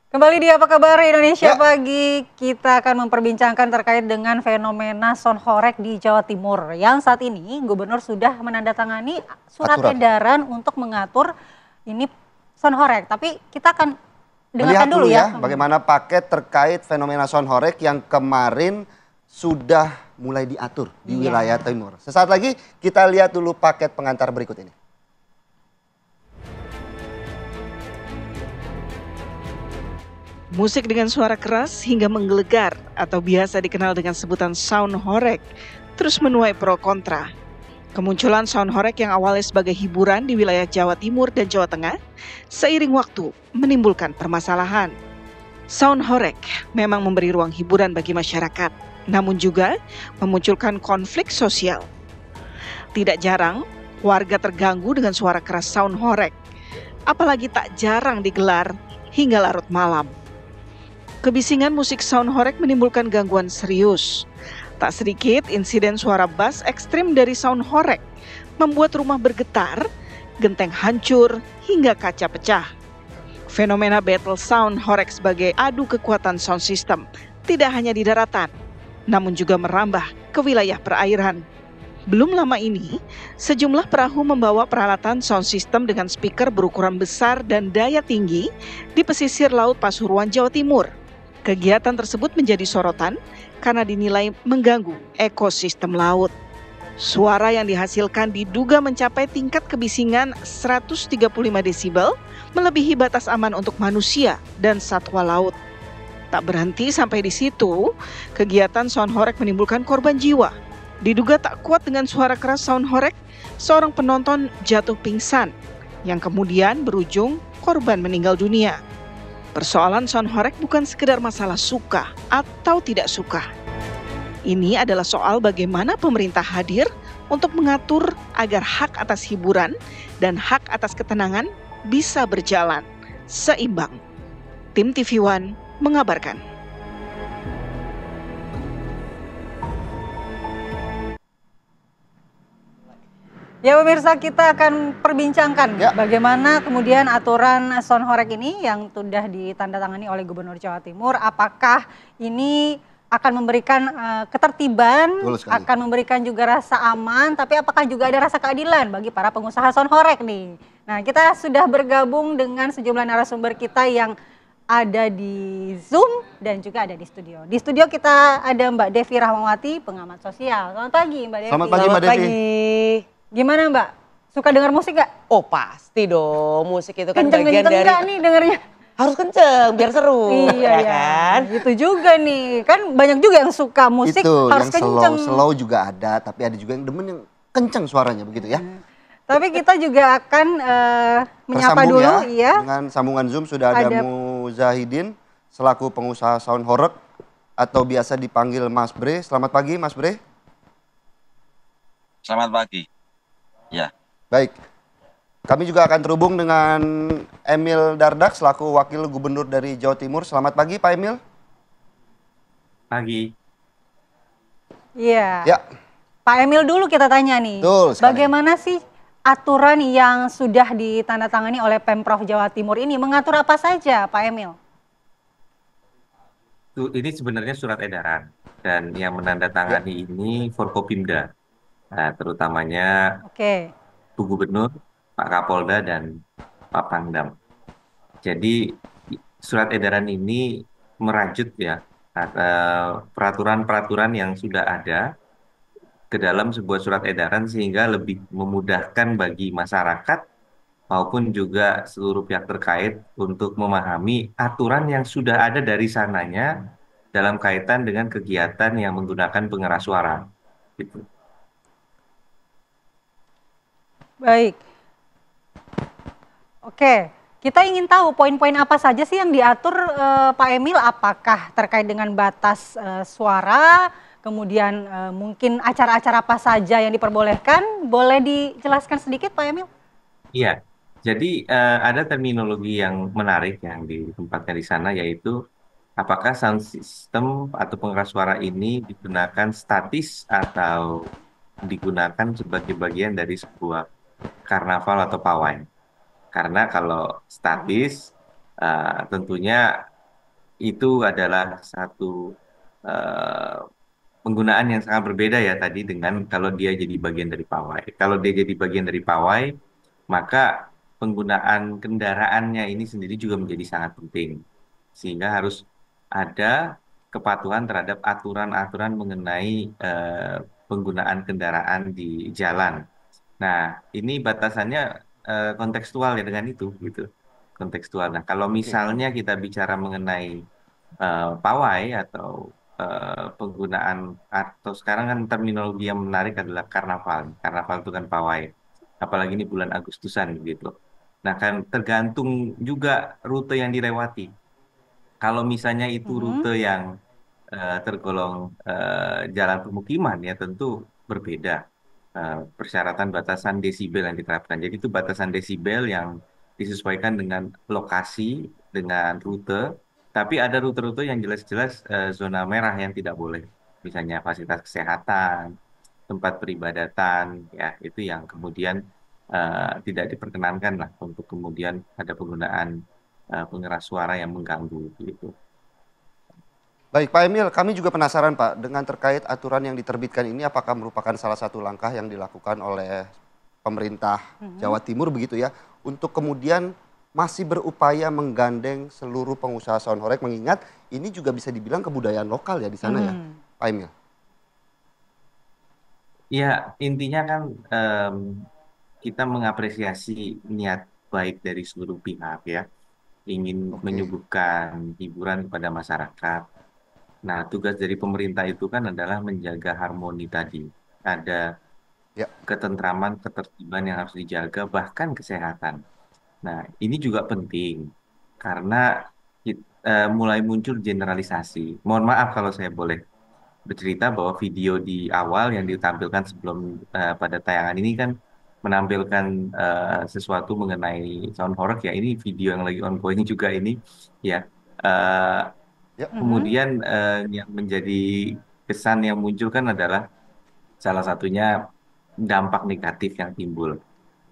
Kembali di Apa Kabar Indonesia Ya, Pagi, kita akan memperbincangkan terkait dengan fenomena sound horeg di Jawa Timur. Yang saat ini Gubernur sudah menandatangani surat aturan. edaran untuk mengatur ini sound horeg. Tapi kita akan dengarkan Melihat dulu dulu ya. ya bagaimana paket terkait fenomena sound horeg yang kemarin sudah mulai diatur di Iya. wilayah timur. Sesaat lagi kita lihat dulu paket pengantar berikut ini. Musik dengan suara keras hingga menggelegar atau biasa dikenal dengan sebutan sound horeg terus menuai pro kontra. Kemunculan sound horeg yang awalnya sebagai hiburan di wilayah Jawa Timur dan Jawa Tengah seiring waktu menimbulkan permasalahan. Sound horeg memang memberi ruang hiburan bagi masyarakat, namun juga memunculkan konflik sosial. Tidak jarang warga terganggu dengan suara keras sound horeg, apalagi tak jarang digelar hingga larut malam. Kebisingan musik sound horeg menimbulkan gangguan serius. Tak sedikit insiden suara bass ekstrim dari sound horeg membuat rumah bergetar, genteng hancur, hingga kaca pecah. Fenomena battle sound horeg sebagai adu kekuatan sound system tidak hanya di daratan, namun juga merambah ke wilayah perairan. Belum lama ini, sejumlah perahu membawa peralatan sound system dengan speaker berukuran besar dan daya tinggi di pesisir Laut Pasuruan, Jawa Timur. Kegiatan tersebut menjadi sorotan karena dinilai mengganggu ekosistem laut. Suara yang dihasilkan diduga mencapai tingkat kebisingan 135 desibel, melebihi batas aman untuk manusia dan satwa laut. Tak berhenti sampai di situ, kegiatan sound horeg menimbulkan korban jiwa. Diduga tak kuat dengan suara keras sound horeg, seorang penonton jatuh pingsan, yang kemudian berujung korban meninggal dunia. Persoalan sound horeg bukan sekedar masalah suka atau tidak suka. Ini adalah soal bagaimana pemerintah hadir untuk mengatur agar hak atas hiburan dan hak atas ketenangan bisa berjalan seimbang. Tim TV One mengabarkan. Ya pemirsa, kita akan perbincangkan Ya. bagaimana kemudian aturan sound horeg ini yang sudah ditandatangani oleh Gubernur Jawa Timur. Apakah ini akan memberikan ketertiban, Betul sekali. akan memberikan juga rasa aman, tapi apakah juga ada rasa keadilan bagi para pengusaha sound horeg nih. Nah, kita sudah bergabung dengan sejumlah narasumber kita yang ada di Zoom dan juga ada di studio. Di studio kita ada Mbak Devi Rahmawati, pengamat sosial. Selamat pagi Mbak Devi. Selamat pagi Mbak Devi. Gimana Mbak? Suka dengar musik gak? Oh pasti dong, musik itu kan Kenceng-kenceng bagian dari gak nih dengernya? harus kenceng biar seru, Iya ya, kan? itu juga nih. Kan banyak juga yang suka musik Itu harus yang kenceng. slow juga ada, tapi ada juga yang demen yang kenceng suaranya begitu ya. Tapi kita juga akan menyapa Tersambung dulu, ya iya. dengan sambungan Zoom sudah ada Ada- Muzahidin selaku pengusaha sound horeg atau biasa dipanggil Mas Bre. Selamat pagi Mas Bre. Selamat pagi. Ya, Baik, kami juga akan terhubung dengan Emil Dardak selaku Wakil Gubernur dari Jawa Timur. Selamat pagi Pak Emil. pagi. Iya. Ya, Pak Emil dulu kita tanya nih. Betul sekali. Bagaimana sih aturan yang sudah ditandatangani oleh Pemprov Jawa Timur ini? Mengatur apa saja Pak Emil? Ini sebenarnya surat edaran dan yang menandatangani ini Forkopimda, terutamanya Oke. Bu Gubernur, Pak Kapolda dan Pak Pangdam. Jadi surat edaran ini merajut ya peraturan-peraturan yang sudah ada ke dalam sebuah surat edaran sehingga lebih memudahkan bagi masyarakat maupun juga seluruh pihak terkait untuk memahami aturan yang sudah ada dari sananya dalam kaitan dengan kegiatan yang menggunakan pengeras suara. Gitu. Baik. Oke, kita ingin tahu poin-poin apa saja sih yang diatur Pak Emil, apakah terkait dengan batas suara, kemudian mungkin acara-acara apa saja yang diperbolehkan, boleh dijelaskan sedikit Pak Emil? Iya, jadi ada terminologi yang menarik yang ditempatkan di sana yaitu apakah sound system atau pengeras suara ini digunakan statis atau digunakan sebagai bagian dari sebuah karnaval atau pawai. Karena kalau statis tentunya itu adalah satu eh, penggunaan yang sangat berbeda ya tadi dengan kalau dia jadi bagian dari pawai. Kalau dia jadi bagian dari pawai, maka penggunaan kendaraannya ini sendiri juga menjadi sangat penting. Sehingga harus ada kepatuhan terhadap aturan-aturan mengenai penggunaan kendaraan di jalan. Nah, ini batasannya kontekstual ya dengan itu gitu. Kontekstual. Nah, kalau Oke. misalnya kita bicara mengenai pawai atau penggunaan atau sekarang kan terminologi yang menarik adalah karnaval. Karnaval itu kan pawai. Apalagi ini bulan Agustusan gitu. Nah, kan tergantung juga rute yang dilewati. Kalau misalnya itu Mhm. rute yang tergolong jalan pemukiman ya tentu berbeda persyaratan batasan desibel yang diterapkan. Jadi itu batasan desibel yang disesuaikan dengan lokasi, dengan rute, tapi ada rute-rute yang jelas-jelas zona merah yang tidak boleh. Misalnya fasilitas kesehatan, tempat peribadatan, ya itu yang kemudian tidak diperkenankan lah untuk kemudian ada penggunaan pengeras suara yang mengganggu gitu. Baik Pak Emil, kami juga penasaran Pak dengan terkait aturan yang diterbitkan ini apakah merupakan salah satu langkah yang dilakukan oleh pemerintah Mhm. Jawa Timur begitu ya untuk kemudian masih berupaya menggandeng seluruh pengusaha sound horeg mengingat ini juga bisa dibilang kebudayaan lokal ya di sana ya Mhm. Pak Emil. Ya, intinya kan kita mengapresiasi niat baik dari seluruh pihak ya, ingin Oke, menyuguhkan hiburan kepada masyarakat. Nah, tugas dari pemerintah itu kan adalah menjaga harmoni tadi. Ada ya ketentraman, ketertiban yang harus dijaga, bahkan kesehatan. Nah, ini juga penting karena mulai muncul generalisasi. Mohon maaf kalau saya boleh bercerita bahwa video di awal yang ditampilkan sebelum pada tayangan ini kan menampilkan sesuatu mengenai sound horror ya ini video yang lagi ongoing juga ini ya. Eh, ya Mhm. Kemudian yang menjadi kesan yang muncul kan adalah salah satunya dampak negatif yang timbul.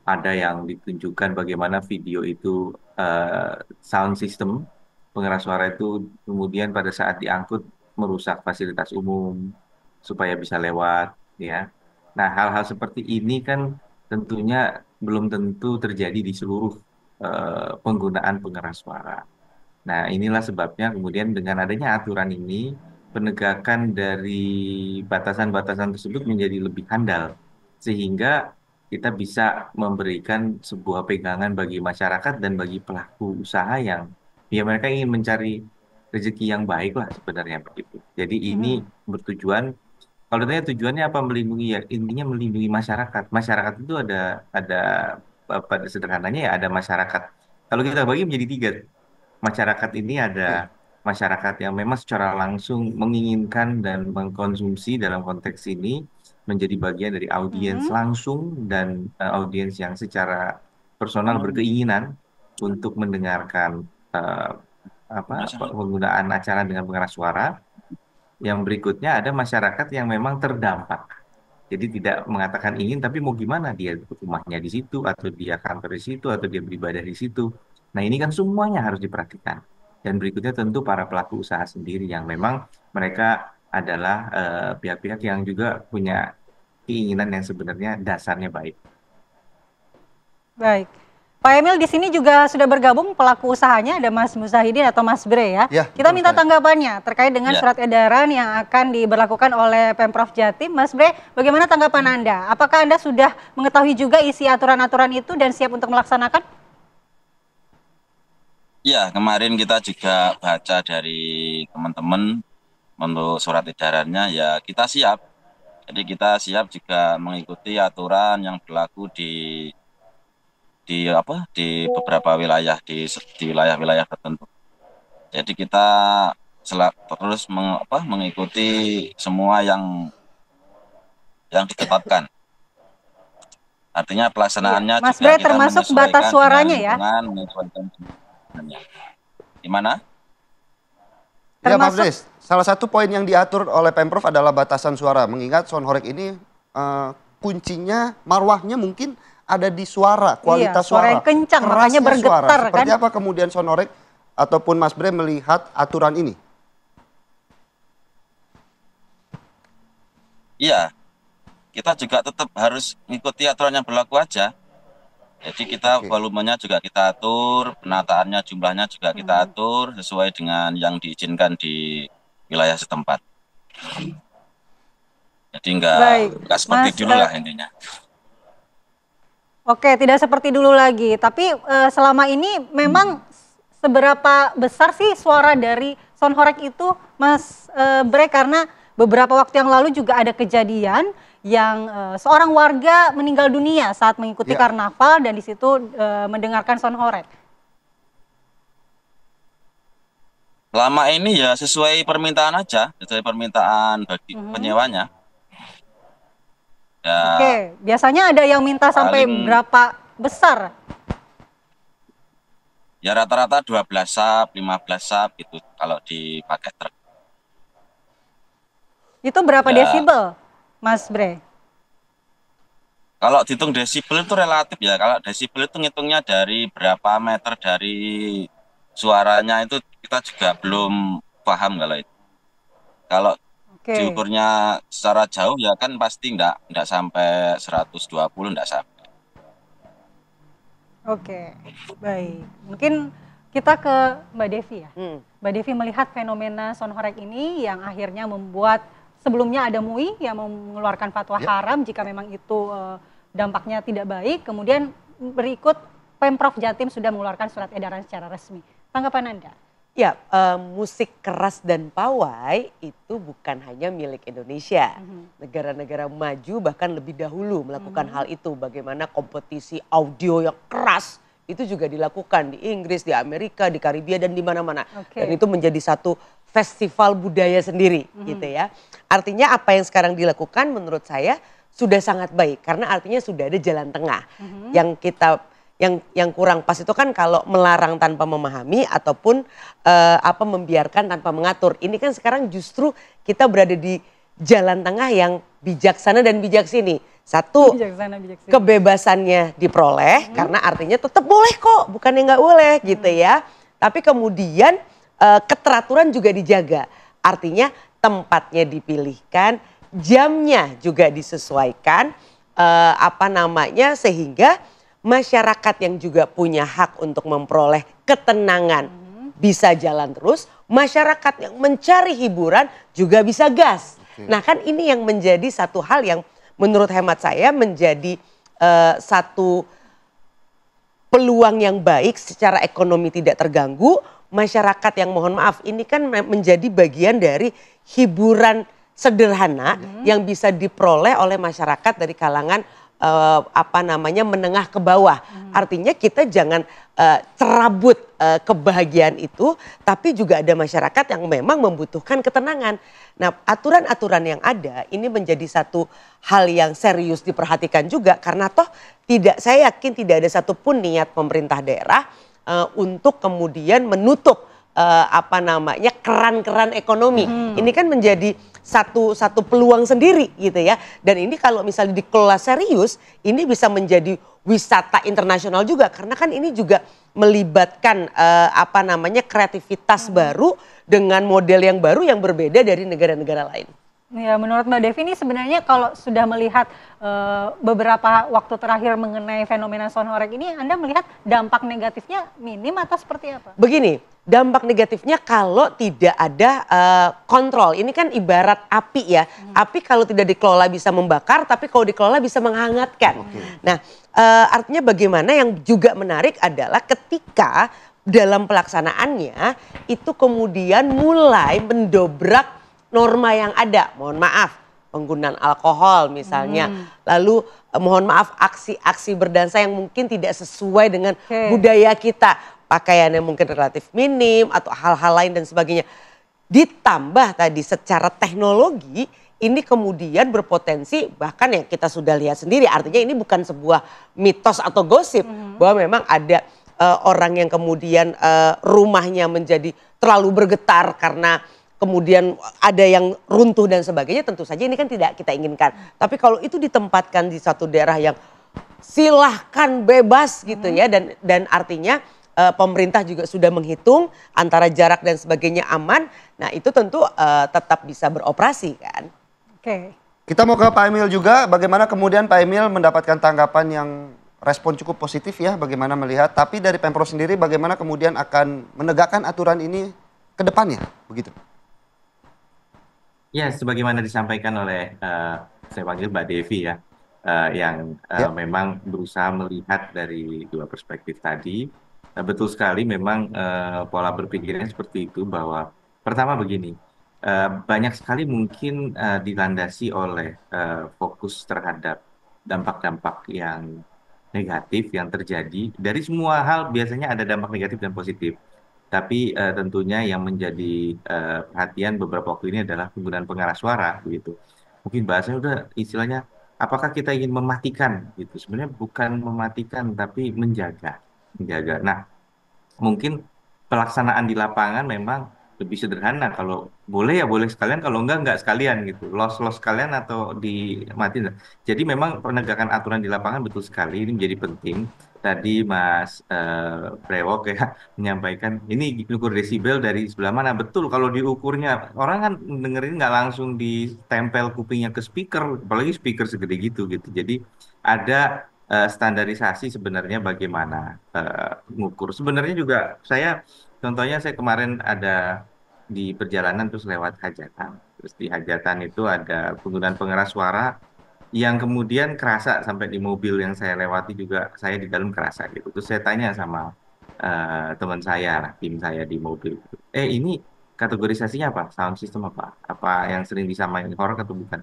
Ada yang ditunjukkan bagaimana video itu eh, sound system pengeras suara itu kemudian pada saat diangkut merusak fasilitas umum supaya bisa lewat ya. Nah, hal-hal seperti ini kan tentunya belum tentu terjadi di seluruh penggunaan pengeras suara. Nah, inilah sebabnya kemudian dengan adanya aturan ini, penegakan dari batasan-batasan tersebut menjadi lebih handal. Sehingga kita bisa memberikan sebuah pegangan bagi masyarakat dan bagi pelaku usaha yang ya mereka ingin mencari rezeki yang baik lah sebenarnya begitu. Jadi ini Mhm. bertujuan, kalau ditanya tujuannya apa melindungi ya intinya melindungi masyarakat. Masyarakat itu ada pada sederhananya ya ada masyarakat. Kalau kita bagi menjadi tiga, masyarakat ini ada oke. masyarakat yang memang secara langsung menginginkan dan mengkonsumsi dalam konteks ini menjadi bagian dari audiens Mhm. langsung dan audiens yang secara personal berkeinginan untuk mendengarkan eh, penggunaan acara dengan pengeras suara. Yang berikutnya ada masyarakat yang memang terdampak. Jadi tidak mengatakan ingin, tapi mau gimana dia rumahnya di situ, atau dia kantor di situ, atau dia beribadah di situ. Nah ini kan semuanya harus diperhatikan. Dan berikutnya tentu para pelaku usaha sendiri yang memang mereka adalah pihak-pihak yang juga punya keinginan yang sebenarnya dasarnya baik. Baik. Pak Emil di sini juga sudah bergabung pelaku usahanya ada Mas Muzahidin atau Mas Bre ya. Ya Kita betul minta sekali. tanggapannya terkait dengan Ya, surat edaran yang akan diberlakukan oleh Pemprov Jatim. Mas Bre, bagaimana tanggapan Anda? Apakah Anda sudah mengetahui juga isi aturan-aturan itu dan siap untuk melaksanakan? ya, kemarin kita juga baca dari teman-teman untuk surat edarannya, ya kita siap. Jadi kita siap juga mengikuti aturan yang berlaku di beberapa wilayah di wilayah-wilayah tertentu. Jadi kita terus mengikuti semua yang ditetapkan. Artinya Iya, pelaksanaannya Mas juga Bre kita termasuk batas menyesuaikan dengan suaranya ya? lingkungan, menyesuaikan semuanya. Gimana? Ya Pak Termasuk Bres, salah satu poin yang diatur oleh Pemprov adalah batasan suara. Mengingat sound horeg ini kuncinya, marwahnya mungkin ada di suara, iya, kualitas suara yang suara, kencang makanya kerasnya suara. bergetar kan? Seperti apa kemudian sound horeg ataupun Mas Bre melihat aturan ini? Iya, kita juga tetap harus mengikuti aturan yang berlaku aja. Jadi kita Oke. volumenya juga kita atur, penataannya jumlahnya juga kita atur sesuai dengan yang diizinkan di wilayah setempat. Jadi Baik, nggak seperti Mas, dulu lah intinya. Oke, tidak seperti dulu lagi. Tapi selama ini memang seberapa besar sih suara dari sound horeg itu, Mas Bre? Karena beberapa waktu yang lalu juga ada kejadian yang seorang warga meninggal dunia saat mengikuti Ya. karnaval dan di situ mendengarkan sound horeg. Lama ini ya sesuai permintaan aja, sesuai permintaan bagi penyewanya. Ya, Oke, biasanya ada yang minta sampai paling- berapa besar? ya rata-rata 12 sub, 15 sub gitu kalau dipakai truk. Itu berapa Ya. desibel, Mas Bre? Kalau dihitung desibel itu relatif ya. Kalau desibel itu ngitungnya dari berapa meter dari suaranya itu kita juga belum paham kalau itu. Kalau Oke. diukurnya secara jauh ya kan pasti enggak sampai 120, enggak sampai. Oke, baik. Mungkin kita ke Mbak Devi ya. Mbak Devi melihat fenomena sound horeg ini yang akhirnya membuat sebelumnya ada MUI yang mengeluarkan fatwa haram jika memang itu dampaknya tidak baik. Kemudian berikut Pemprov Jatim sudah mengeluarkan surat edaran secara resmi. Tanggapan Anda? Ya, musik keras dan pawai itu bukan hanya milik Indonesia. Negara-negara maju bahkan lebih dahulu melakukan hal itu. Bagaimana kompetisi audio yang keras itu juga dilakukan di Inggris, di Amerika, di Karibia dan di mana-mana. Oke. Dan itu menjadi satu festival budaya sendiri gitu ya. Artinya apa yang sekarang dilakukan menurut saya sudah sangat baik karena artinya sudah ada jalan tengah. Yang kita yang kurang pas itu kan kalau melarang tanpa memahami ataupun membiarkan tanpa mengatur. Ini kan sekarang justru kita berada di jalan tengah yang bijaksana dan bijaksini. Satu, Bijaksana, bijaksana. kebebasannya diperoleh karena artinya tetap boleh kok, bukannya nggak boleh gitu ya. Tapi kemudian keteraturan juga dijaga. Artinya tempatnya dipilihkan, jamnya juga disesuaikan, sehingga masyarakat yang juga punya hak untuk memperoleh ketenangan bisa jalan terus, masyarakat yang mencari hiburan juga bisa gas. Nah kan ini yang menjadi satu hal yang menurut hemat saya menjadi satu peluang yang baik secara ekonomi tidak terganggu. Masyarakat yang mohon maaf ini kan menjadi bagian dari hiburan sederhana yang bisa diperoleh oleh masyarakat dari kalangan menengah ke bawah. Artinya kita jangan cerabut kebahagiaan itu, tapi juga ada masyarakat yang memang membutuhkan ketenangan. Nah, aturan-aturan yang ada ini menjadi satu hal yang serius diperhatikan juga karena toh saya yakin tidak ada satupun niat pemerintah daerah untuk kemudian menutup keran-keran ekonomi. Ini kan menjadi satu peluang sendiri gitu ya. Dan ini kalau misalnya dikelola serius, ini bisa menjadi wisata internasional juga karena kan ini juga melibatkan kreativitas baru dengan model yang baru yang berbeda dari negara-negara lain. Ya, menurut Mbak Devi ini sebenarnya kalau sudah melihat beberapa waktu terakhir mengenai fenomena sound horeg ini, Anda melihat dampak negatifnya minim atau seperti apa? Begini, dampak negatifnya kalau tidak ada kontrol. Ini kan ibarat api ya. Api kalau tidak dikelola bisa membakar, tapi kalau dikelola bisa menghangatkan. Nah, artinya bagaimana yang juga menarik adalah ketika dalam pelaksanaannya itu kemudian mulai mendobrak norma yang ada. Mohon maaf, penggunaan alkohol misalnya. Lalu mohon maaf aksi-aksi berdansa yang mungkin tidak sesuai dengan budaya kita. Pakaiannya mungkin relatif minim atau hal-hal lain dan sebagainya. Ditambah tadi secara teknologi ini kemudian berpotensi bahkan yang kita sudah lihat sendiri. Artinya ini bukan sebuah mitos atau gosip. Bahwa memang ada orang yang kemudian rumahnya menjadi terlalu bergetar karena kemudian ada yang runtuh dan sebagainya, tentu saja ini kan tidak kita inginkan. Tapi kalau itu ditempatkan di satu daerah yang silahkan bebas gitu ya dan artinya pemerintah juga sudah menghitung antara jarak dan sebagainya aman, nah itu tentu tetap bisa beroperasi kan. Oke. Kita mau ke Pak Emil juga, bagaimana kemudian Pak Emil mendapatkan tanggapan yang respon cukup positif ya, bagaimana melihat, tapi dari Pemprov sendiri bagaimana kemudian akan menegakkan aturan ini ke depannya, begitu? Ya, sebagaimana disampaikan oleh saya panggil Mbak Devi ya, yang Ya. memang berusaha melihat dari dua perspektif tadi. Betul sekali, memang pola berpikirnya seperti itu bahwa pertama begini, banyak sekali mungkin dilandasi oleh fokus terhadap dampak-dampak yang negatif yang terjadi. Dari semua hal biasanya ada dampak negatif dan positif. Tapi tentunya yang menjadi perhatian beberapa waktu ini adalah penggunaan pengeras suara gitu. Mungkin bahasanya udah istilahnya apakah kita ingin mematikan gitu. Sebenarnya bukan mematikan tapi menjaga. Menjaga. Nah, mungkin pelaksanaan di lapangan memang lebih sederhana. Kalau boleh ya boleh sekalian, kalau enggak sekalian gitu. Los sekalian atau dimatiin. Jadi memang penegakan aturan di lapangan betul sekali ini menjadi penting. Tadi Mas Brewok ya menyampaikan ini ukur desibel dari sebelah mana. Betul, kalau diukurnya orang kan dengerin nggak langsung ditempel kupingnya ke speaker, apalagi speaker segede gitu gitu. Jadi ada standarisasi sebenarnya bagaimana mengukur. Sebenarnya juga contohnya saya kemarin ada di perjalanan terus lewat hajatan. Terus di hajatan itu ada penggunaan pengeras suara yang kemudian kerasa sampai di mobil yang saya lewati juga saya di dalam kerasa gitu. Terus saya tanya sama teman saya, tim saya di mobil. Ini kategorisasinya apa? Sound system apa? Apa yang sering disamain horor atau bukan?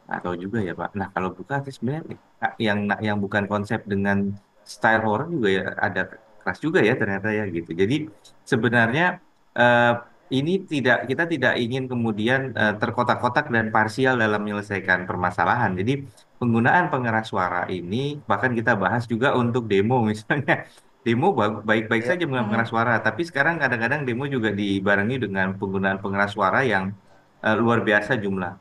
Atau juga ya Pak. Nah kalau buka sebenarnya yang bukan konsep dengan style horror juga ya ada keras juga ya ternyata ya gitu. Jadi sebenarnya eh, ini kita tidak ingin kemudian terkotak-kotak dan parsial dalam menyelesaikan permasalahan. Jadi penggunaan pengeras suara ini bahkan kita bahas juga untuk demo misalnya. Demo baik-baik Ya. saja menggunakan pengeras suara, tapi sekarang kadang-kadang demo juga dibarengi dengan penggunaan pengeras suara yang luar biasa jumlah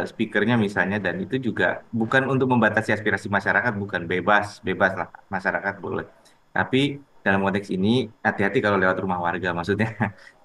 speakernya misalnya, dan itu juga bukan untuk membatasi aspirasi masyarakat, bukan bebas lah masyarakat boleh, tapi dalam konteks ini hati-hati kalau lewat rumah warga maksudnya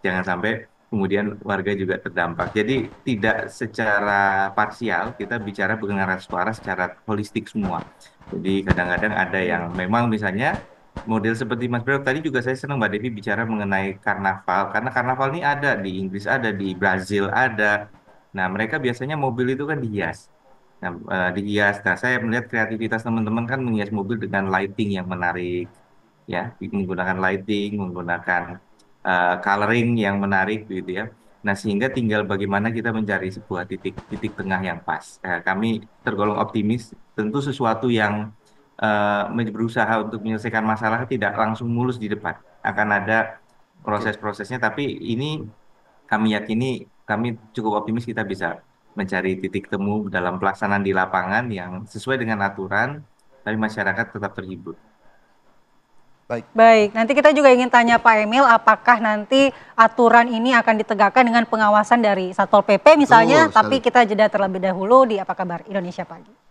jangan sampai kemudian warga juga terdampak. Jadi tidak secara parsial kita bicara pengeras suara secara holistik semua. Jadi kadang-kadang ada yang memang misalnya model seperti Mas Bro tadi juga saya senang Mbak Devi bicara mengenai karnaval, karena karnaval ini ada di Inggris, ada di Brazil, ada. Nah, mereka biasanya mobil itu kan dihias. Nah, dihias. Nah, saya melihat kreativitas teman-teman kan menghias mobil dengan lighting yang menarik, ya, menggunakan lighting, menggunakan coloring yang menarik, gitu ya. Nah, sehingga tinggal bagaimana kita mencari sebuah titik tengah yang pas. Kami tergolong optimis. Tentu sesuatu yang berusaha untuk menyelesaikan masalah tidak langsung mulus di depan. Akan ada proses-prosesnya, tapi ini kami yakini, kami cukup optimis kita bisa mencari titik temu dalam pelaksanaan di lapangan yang sesuai dengan aturan, tapi masyarakat tetap terhibur. Baik, nanti kita juga ingin tanya Pak Emil, apakah nanti aturan ini akan ditegakkan dengan pengawasan dari Satpol PP misalnya, Betul sekali. tapi kita jeda terlebih dahulu di Apa Kabar Indonesia Pagi.